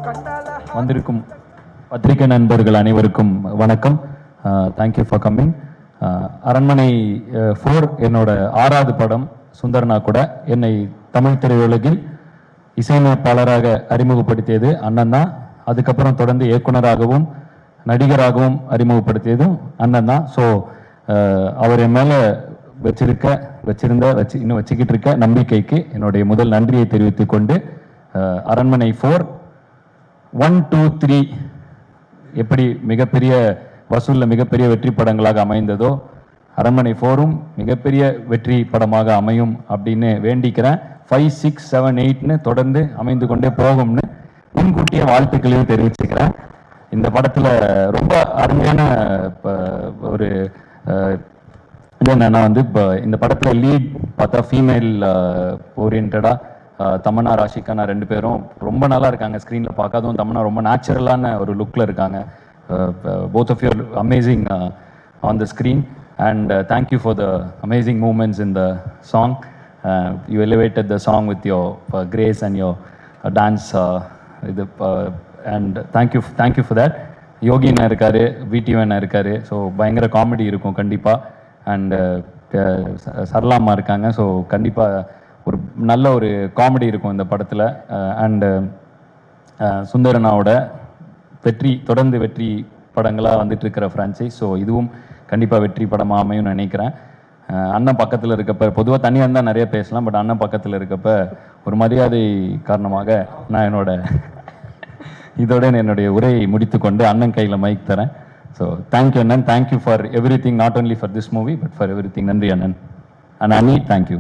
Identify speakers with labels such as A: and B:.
A: வந்திருக்கும் பத்திரிகை நண்பர்கள் அனைவருக்கும் வணக்கம். Thank you for coming. அரண்மனை 4 என்னோட 6வது படம். சுந்தரனா கூட என்னை தமிழ் திரையுலகில் இசையமைப்பாளராக அறிமுகப்படுத்தியது அண்ணன் தான். அதுக்கப்புறம் தொடர்ந்து இயக்குனராகவும் நடிகராகவும் அறிமுகப்படுத்தியதும் அண்ணன் தான். ஸோ அவர் என் மேலே இன்னும் வச்சுக்கிட்டு இருக்க நம்பிக்கைக்கு என்னுடைய முதல் நன்றியை தெரிவித்துக் கொண்டு அரண்மனை 4 1, 2, 3 எப்படி மிகப்பெரிய வசூலில் மிகப்பெரிய வெற்றி படங்களாக அமைந்ததோ அரண்மனை 4ம் மிகப்பெரிய வெற்றி படமாக அமையும் அப்படின்னு வேண்டிக்கிறேன். 5, 6, 7, 8ன்னு தொடர்ந்து அமைந்து கொண்டே போகும்னு முன்கூட்டிய வாழ்த்துக்களையும் தெரிவிச்சுக்கிறேன். இந்த படத்தில் ரொம்ப அருமையான ஒரு இது என்னன்னா இப்போ இந்த படத்தில் லீட் பார்த்தா ஃபீமேல் ஓரியன்டாக தமன்னா ராஷிகானா 2 பேரும் ரொம்ப நல்லா இருக்காங்க. ஸ்க்ரீனில் பார்க்காதும் தமன்னா ரொம்ப நேச்சுரலான ஒரு லுக்கில் இருக்காங்க. both of you are amazing on the screen and thank you for the amazing movements in the song. You elevated the song with your grace and your dance and thank you for that. யோகி அண்ணா இருக்காரு, VTV அண்ணா இருக்காரு. So பயங்கர comedy இருக்கும் கண்டிப்பாக. And சரளாமா இருக்காங்க. So கண்டிப்பாக ஒரு நல்ல ஒரு காமெடி இருக்கும் இந்த படத்தில். அண்டு சுந்தரனாவோட தொடர்ந்து வெற்றி படங்களாக வந்துட்டு இருக்கிற ஃப்ரான்ச்சைஸ். ஸோ இதுவும் கண்டிப்பாக வெற்றி படமாக அமையும்னு நினைக்கிறேன். அண்ணன் பக்கத்தில் இருக்கப்ப பொதுவாக தனியாக இருந்தால் நிறைய பேசலாம். பட் அண்ணன் பக்கத்தில் இருக்கப்ப ஒரு மரியாதை காரணமாக நான் இதோட என்னுடைய உரையை முடித்துக்கொண்டு அண்ணன் கையில் மைக் தரேன். ஸோ தேங்க்யூ அண்ணன். Thank you for every thing, not only for this movie but for every thing. நன்றி அண்ணன். அண்ட் அண்ணி தேங்க்யூ.